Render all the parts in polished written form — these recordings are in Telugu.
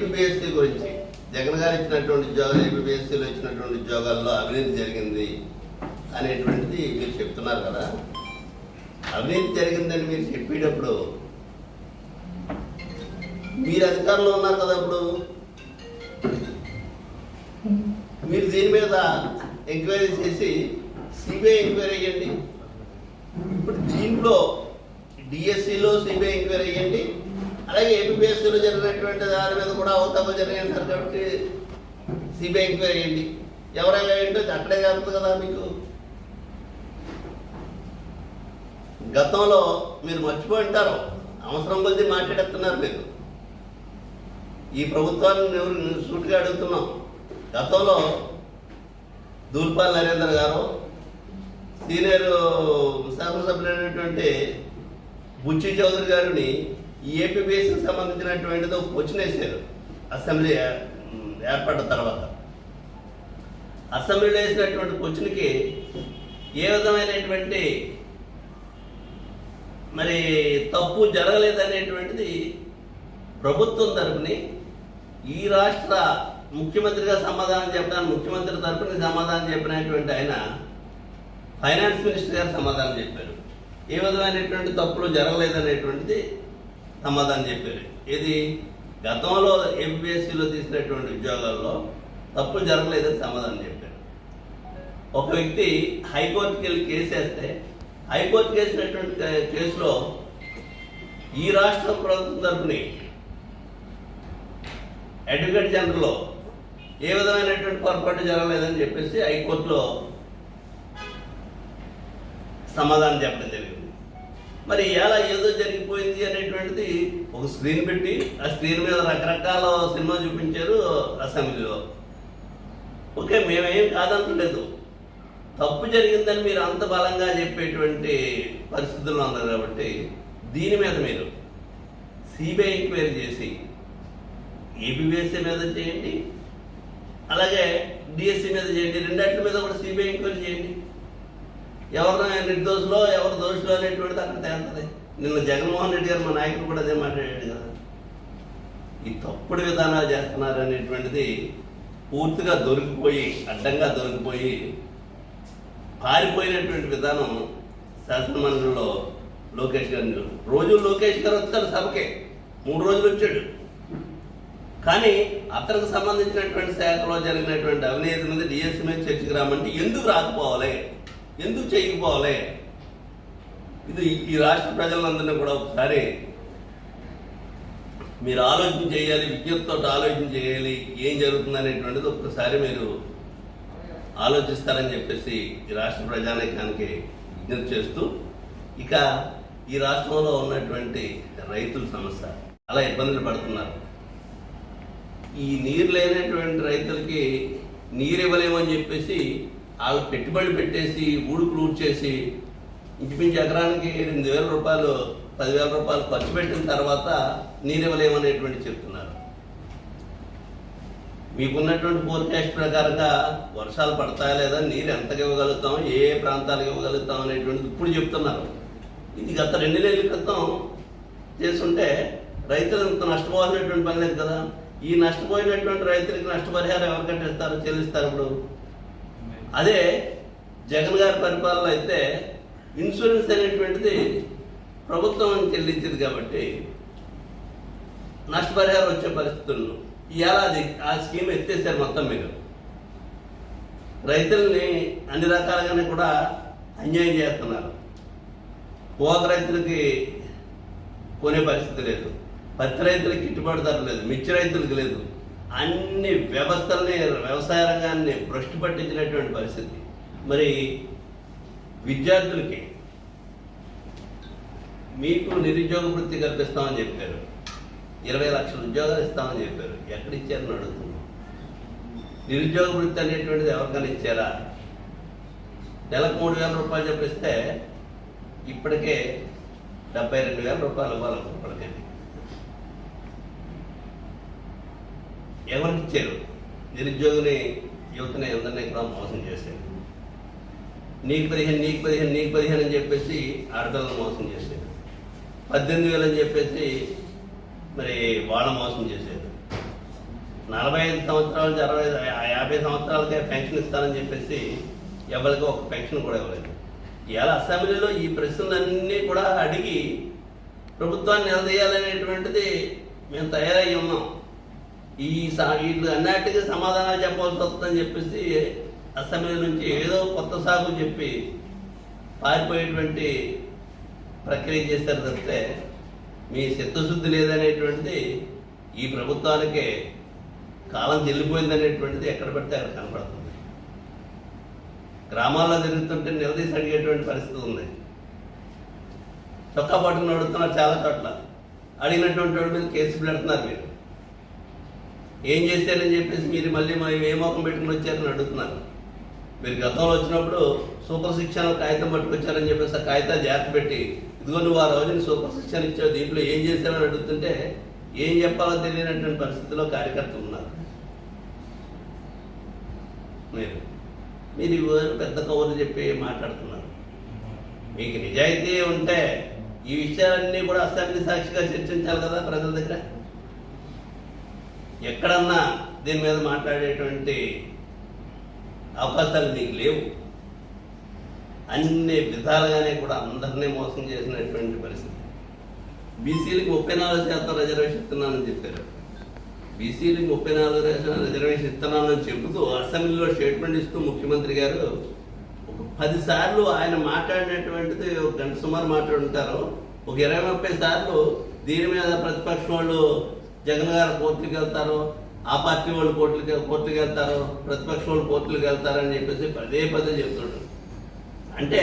ఏపీఎస్సీ గురించి జగన్ గారు ఇచ్చినటువంటి ఉద్యోగాలు ఏపీఎస్సీలో ఇచ్చినటువంటి ఉద్యోగాల్లో అవినీతి జరిగింది అనేటువంటిది మీరు చెప్తున్నారు కదా. అవినీతి జరిగిందని మీరు చెప్పేటప్పుడు మీరు అధికారంలో ఉన్నారు కదా, ఇప్పుడు మీరు దీని మీద ఎంక్వైరీ చేసి సిబిఐ ఎంక్వైరీ చేయండి. ఇప్పుడు దీంట్లో డిఎస్సిలో సిబిఐ ఎంక్వైరీ చేయండి, అలాగే ఏపీఎస్సీలో జరిగినటువంటి దాని మీద కూడా అవతాపం జరిగాయి సార్, కాబట్టి సిబిఐ ఎంక్వైరీ చేయండి. ఎవరైనా ఏంటో అక్కడే జరుగుతుంది కదా. మీకు గతంలో మీరు మర్చిపోయి ఉంటారు, అవసరం కొద్ది మాట్లాడుతున్నారు. మీరు ఈ ప్రభుత్వాన్ని ఎవరు సూటిగా అడుగుతున్నాం. గతంలో దూల్పాల్ నరేంద్ర గారు సీనియర్ శాసనసభ్యులైనటువంటి బుచ్చి చౌదరి గారిని ఈ ఏపీఎస్సీకి సంబంధించినటువంటిది ఒక క్వశ్చన్ వేశారు అసెంబ్లీ ఏర్పడిన తర్వాత. అసెంబ్లీలో వేసినటువంటి క్వశ్చన్కి ఏ విధమైనటువంటి మరి తప్పు జరగలేదనేటువంటిది ప్రభుత్వం తరపుని ఈ రాష్ట్ర ముఖ్యమంత్రిగా సమాధానం చెప్పడానికి ముఖ్యమంత్రి తరపున సమాధానం చెప్పినటువంటి ఆయన ఫైనాన్స్ మినిస్టర్ గారు సమాధానం చెప్పారు. ఏ విధమైనటువంటి తప్పులు జరగలేదనేటువంటిది సమాధానం చెప్పారు. ఇది గతంలో ఏపీఎస్సీలో తీసినటువంటి ఉద్యోగాల్లో తప్పులు జరగలేదని సమాధానం చెప్పారు. ఒక వ్యక్తి హైకోర్టుకి వెళ్ళి కేసు వేస్తే హైకోర్టుకి వేసినటువంటి కేసులో ఈ రాష్ట్ర ప్రభుత్వం తరపుని అడ్వకేట్ జనరల్లో ఏ విధమైనటువంటి పొరపాటు జరగలేదని చెప్పేసి హైకోర్టులో సమాధానం చెప్పడం జరిగింది. మరి ఎలా ఏదో జరిగిపోయింది అనేటువంటిది ఒక స్క్రీన్ పెట్టి ఆ స్క్రీన్ మీద రకరకాల సినిమా చూపించారు అసెంబ్లీలో. ఓకే, మేమేం కాదంటలేదు, తప్పు జరిగిందని మీరు అంత బలంగా చెప్పేటువంటి పరిస్థితుల్లో ఉన్నారు కాబట్టి దీని మీద మీరు సిబిఐ ఎంక్వైరీ చేసి ఏపీఎస్సీ మీద చేయండి, అలాగే డిఎస్సి మీద చేయండి. రెండింటి మీద కూడా సిబిఐ ఎంక్వైరీ చేయండి. ఎవరినైనా నిర్దోషులో ఎవరు దోషులు అనేటువంటిది అక్కడ తేలుతుంది. నిన్న జగన్మోహన్ రెడ్డి గారు మా నాయకుడు కూడా అదే మాట్లాడాడు కదా. ఈ తప్పుడు విధానాలు చేస్తున్నారు అనేటువంటిది పూర్తిగా దొరికిపోయి అడ్డంగా దొరికిపోయి పారిపోయినటువంటి విధానం శాసనమండలిలో లోకేష్ గారిని రోజు లోకేష్ గారు వస్తారు సభకే, 3 రోజులు వచ్చాడు. కానీ అతనికి సంబంధించినటువంటి శాఖలో జరిగినటువంటి అవినీతి మీద డిఎస్సీ మీద చర్చకు రామంటే ఎందుకు రాకపోవాలి, ఎందుకు చేయకపోవాలి? ఇది ఈ రాష్ట్ర ప్రజలందరినీ కూడా ఒకసారి మీరు ఆలోచన చేయాలి, విజ్ఞప్తితో ఆలోచన చేయాలి, ఏం జరుగుతుంది అనేటువంటిది ఒక్కసారి మీరు ఆలోచిస్తారని చెప్పేసి ఈ రాష్ట్ర ప్రజానీకానికి విజ్ఞప్తి చేస్తూ, ఇక ఈ రాష్ట్రంలో ఉన్నటువంటి రైతుల సమస్య చాలా ఇబ్బందులు పడుతున్నారు. ఈ నీరు లేనటువంటి రైతులకి నీరు ఇవ్వలేమని చెప్పేసి వాళ్ళు పెట్టుబడి పెట్టేసి ఊడుకులు ఊడ్చేసి ఇంచుమించు ఎకరానికి 8,000 రూపాయలు 10,000 రూపాయలు ఖర్చు పెట్టిన తర్వాత నీరు ఇవ్వలేమనేటువంటి చెప్తున్నారు. మీకున్నటువంటి ఫోర్కాస్ట్ ప్రకారంగా వర్షాలు పడతాయా లేదా, నీరు ఎంతగా ఇవ్వగలుగుతాం, ఏ ప్రాంతాలకు ఇవ్వగలుగుతాం అనేటువంటిది ఇప్పుడు చెప్తున్నారు. ఇది గత 2 నెలల క్రితం చేస్తుంటే రైతులు ఇంత నష్టపోవాల్సినటువంటి పని లేదు కదా. ఈ నష్టపోయినటువంటి రైతులకి నష్టపరిహారం ఎవరు కట్టిస్తారు, చెల్లిస్తారు? ఇప్పుడు అదే జగన్ గారి పరిపాలన అయితే ఇన్సూరెన్స్ అనేటువంటిది ప్రభుత్వం చెల్లించింది కాబట్టి నష్టపరిహారం వచ్చే పరిస్థితుల్లో ఇవాళ అది ఆ స్కీమ్ ఎత్తేసారు మొత్తం. మీరు రైతుల్ని అన్ని రకాలుగానే కూడా అన్యాయం చేస్తున్నారు. పోక రైతులకి కొనే పరిస్థితి లేదు, పత్తి రైతులకి గిట్టుబాటు ధర లేదు, మిర్చి రైతులకు లేదు. అన్ని వ్యవస్థల్ని వ్యవసాయ రంగాన్ని భ్రష్టు పట్టించినటువంటి పరిస్థితి. మరి విద్యార్థులకి మీకు నిరుద్యోగ వృత్తి కల్పిస్తామని చెప్పారు, 20 లక్షల ఉద్యోగాలు ఇస్తామని చెప్పారు. ఎక్కడిచ్చారని అడుగుతున్నాం. నిరుద్యోగ వృత్తి అనేటువంటిది ఎవరికైనా ఇచ్చారా? నెలకు 3,000 రూపాయలు చెప్పిస్తే ఇప్పటికే 72,000 రూపాయలు ఇవ్వాలనుకుంటున్నాను. ఎవరికి ఇచ్చారు? నిరుద్యోగిని యువతని అందరినీ కూడా మోసం చేశారు. నీకు 15 అని చెప్పేసి ఆడపిల్లలను మోసం చేశారు. 18,000 అని చెప్పేసి మరి వాళ్ళ మోసం చేశారు. 45 సంవత్సరాల నుంచి 50 సంవత్సరాలకే పెన్షన్ ఇస్తానని చెప్పేసి ఎవరికి ఒక పెన్షన్ కూడా ఇవ్వలేదు. ఇవాళ అసెంబ్లీలో ఈ ప్రశ్నలన్నీ కూడా అడిగి ప్రభుత్వాన్ని నిలదీయాలనేటువంటిది మేము తయారై ఉన్నాం. వీళ్ళు అన్నిటికీ సమాధానాలు చెప్పాల్సి వస్తుందని చెప్పేసి అసెంబ్లీ నుంచి ఏదో కొత్త సాగు చెప్పి పారిపోయేటువంటి ప్రక్రియ చేశారు తప్పితే మీ చిత్తశుద్ధి లేదనేటువంటిది ఈ ప్రభుత్వానికి కాలం చెల్లిపోయిందనేటువంటిది ఎక్కడ పడితే అక్కడ కనపడుతుంది. గ్రామాల్లో తిరుగుతుంటే నిలదీసి అడిగేటువంటి పరిస్థితి ఉంది. చొక్కా పట్టుకుని అడుగుతున్నారు చాలా చోట్ల. అడిగినటువంటి వాడి మీద కేసు పెడుతున్నారు. మీరు ఏం చేశారని చెప్పేసి మీరు మళ్ళీ ఏ మోకం పెట్టుకుని వచ్చారని అడుగుతున్నారు. మీరు గతంలో వచ్చినప్పుడు సూపర్ శిక్షణ కాగితం పట్టుకొచ్చారని చెప్పేసి ఆ కాగితాలు జాగ్రత్త పెట్టి ఇదిగో నువ్వు ఆ రోజున సూపర్ శిక్షణ ఇచ్చావు, దీంట్లో ఏం చేశారని అడుగుతుంటే ఏం చెప్పాలో తెలియనటువంటి పరిస్థితిలో కార్యకర్తలు ఉన్నారు. మీరు పెద్ద కవర్లు చెప్పి మాట్లాడుతున్నారు. మీకు నిజాయితీ ఉంటే ఈ విషయాలన్నీ కూడా అసెంబ్లీ సాక్షిగా చర్చించాలి కదా ప్రజల దగ్గర. ఎక్కడన్నా దీని మీద మాట్లాడేటువంటి అవకాశాలు మీకు లేవు. అన్ని విధాలుగానే కూడా అందరినీ మోసం చేసినటువంటి పరిస్థితి. బీసీలకు 34% రిజర్వేషన్ ఇస్తున్నానని చెప్పారు. బీసీలకు 34% రిజర్వేషన్ ఇస్తున్నానని చెబుతూ అసెంబ్లీలో స్టేట్మెంట్ ఇస్తూ ముఖ్యమంత్రి గారు ఒక 10 సార్లు ఆయన మాట్లాడినటువంటిది ఒక గంట సుమారు మాట్లాడుంటారు. ఒక 20-30 సార్లు దీని మీద ప్రతిపక్షం వాళ్ళు జగన్ గారు కోర్టులకు వెళ్తారు, ఆ పార్టీ వాళ్ళు కోర్టులకు వెళ్తారు, ప్రతిపక్షం వాళ్ళు కోర్టులకు వెళ్తారని చెప్పేసి పదే చెప్తుంటారు. అంటే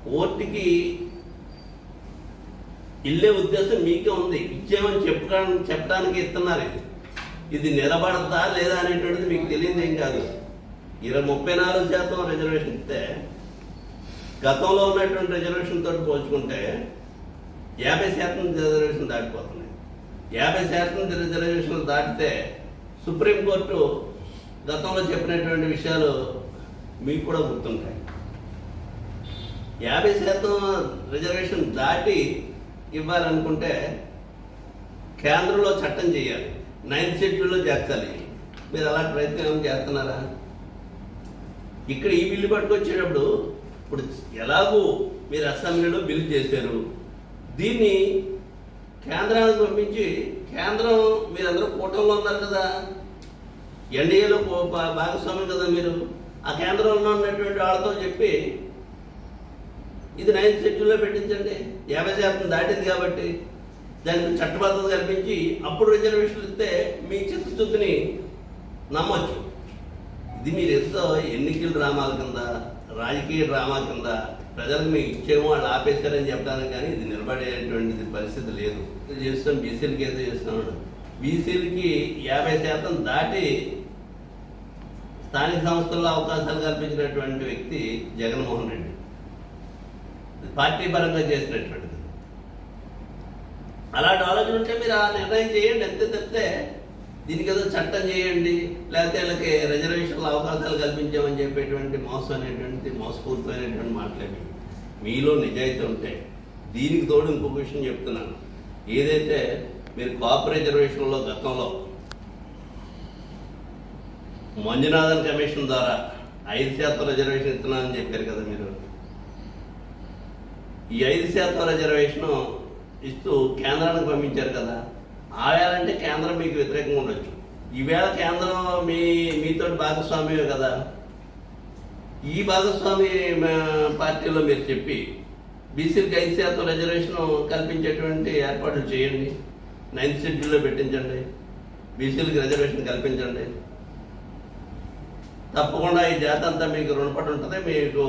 కోర్టుకి ఇల్లే ఉద్దేశం మీకే ఉంది. ఇచ్చేమని చెప్పడానికి ఇస్తున్నారు. ఇది నిలబడతా లేదా అనేటువంటిది మీకు తెలియదు ఏం కాదు. 34% రిజర్వేషన్ ఇస్తే గతంలో ఉన్నటువంటి రిజర్వేషన్ తోటి పోల్చుకుంటే 50% రిజర్వేషన్ దాటిపోతున్నాయి. 50% రిజర్వేషన్లు దాటితే సుప్రీంకోర్టు గతంలో చెప్పినటువంటి విషయాలు మీకు కూడా గుర్తుంటాయి. 50% రిజర్వేషన్ దాటి ఇవ్వాలనుకుంటే కేంద్రంలో చట్టం చేయాలి, 9th షెడ్యూల్లో చేర్చాలి. మీరు అలా ప్రయత్నం చేస్తున్నారా? ఇక్కడ ఈ బిల్లు పట్టుకొచ్చేటప్పుడు ఇప్పుడు ఎలాగూ మీరు అసెంబ్లీలో బిల్లు చేశారు, దీన్ని కేంద్రానికి పంపించి కేంద్రం మీరందరూ కూటమిలో ఉన్నారు కదా, ఎన్డీఏలో భాగస్వామ్యం కదా మీరు, ఆ కేంద్రంలో ఉన్నటువంటి వాళ్ళతో చెప్పి ఇది 9th షెడ్యూల్లో పెట్టించండి. 50% దాటింది కాబట్టి దానికి చట్టబద్ధత కల్పించి అప్పుడు రిజర్వేషన్లు ఇస్తే మీ చిత్తశుద్ధిని నమ్మొచ్చు. ఇది మీరు ఎంతో ఎన్నికల డ్రామాల కింద, రాజకీయ డ్రామా కింద ప్రజలకు మీకు ఇచ్చేమో వాళ్ళు ఆపేశారని చెప్పడానికి కానీ ఇది నిలబడేటువంటిది పరిస్థితి లేదు. చేస్తాం బీసీలకి ఏదో చేస్తున్నాడు. బీసీలకి 50% దాటి స్థానిక సంస్థల్లో అవకాశాలు కల్పించినటువంటి వ్యక్తి జగన్మోహన్ రెడ్డి. పార్టీ పరంగా చేసినటువంటిది. అలాంటి ఆలోచన ఉంటే మీరు ఆ నిర్ణయం చేయండి. అంతే తప్పితే దీనికి ఏదో చట్టం చేయండి, లేకపోతే వీళ్ళకి రిజర్వేషన్ల అవకాశాలు కల్పించామని చెప్పేటువంటి మోసం అనేటువంటిది మోసపూరితమైనటువంటి మాటలేవి. మీలో నిజాయితీ ఉంటే దీనికి తోడు ఇంకొక విషయం చెప్తున్నాను. ఏదైతే మీరు కాపు రిజర్వేషన్లో గతంలో మంజునాథన్ కమిషన్ ద్వారా 5% రిజర్వేషన్ ఇస్తున్నానని చెప్పారు కదా మీరు. ఈ 5% రిజర్వేషన్ ఇస్తూ కేంద్రానికి పంపించారు కదా. ఆవేళంటే కేంద్రం మీకు వ్యతిరేకంగా ఉండొచ్చు. ఈవేళ కేంద్రం మీతో భాగస్వామ్యమే కదా. ఈ భాగస్వామి పార్టీలో మీరు చెప్పి బీసీలకు 5% రిజర్వేషన్ కల్పించేటువంటి ఏర్పాట్లు చేయండి, 9th షెడ్యూల్లో పెట్టించండి, బీసీలకు రిజర్వేషన్ కల్పించండి. తప్పకుండా ఈ జాత అంతా మీకు రుణపడి ఉంటుంది, మీకు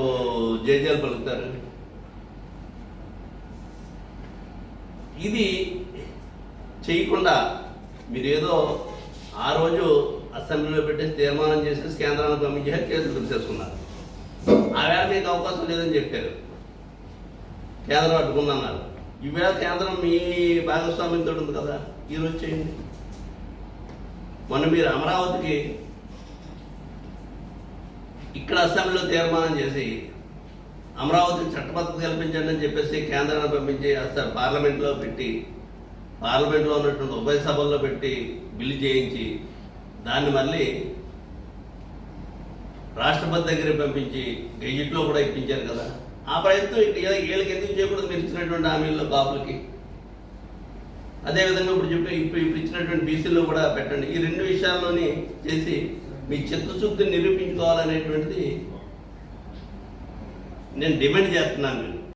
జేజేలు పలుకుతారు. ఇది చేయకుండా మీరేదో ఆ రోజు అసెంబ్లీలో పెట్టేసి తీర్మానం చేసేసి కేంద్రానికి పంపించేసి కేసులు దురిసేసుకున్నారు. ఆవేళ మీకు అవకాశం లేదని చెప్పారు, కేంద్రం అడ్డుకుందన్నారు. ఈవేళ కేంద్రం మీ భాగస్వామ్యంతో ఉంది కదా, ఈరోజు చేయండి. మొన్న మీరు అమరావతికి ఇక్కడ అసెంబ్లీలో తీర్మానం చేసి అమరావతికి చట్టబద్ధత కల్పించండి అని చెప్పేసి కేంద్రాన్ని పంపించి అసలు పార్లమెంట్లో ఉన్నటువంటి ఉభయ సభల్లో పెట్టి బిల్లు చేయించి దాన్ని మళ్ళీ రాష్ట్రపతి దగ్గర పంపించి గెజిట్లో కూడా ఇప్పించారు కదా. ఆ ప్రయత్నం వీళ్ళకి ఎందుకు చేయకూడదు? మీరు ఇచ్చినటువంటి హామీల్లో కాపులకి. అదేవిధంగా ఇప్పుడు ఇచ్చినటువంటి బీసీలో కూడా పెట్టండి. ఈ రెండు విషయాల్లోని చేసి మీ చిత్తశుద్ధిని నిరూపించుకోవాలనేటువంటిది నేను డిమాండ్ చేస్తున్నాను.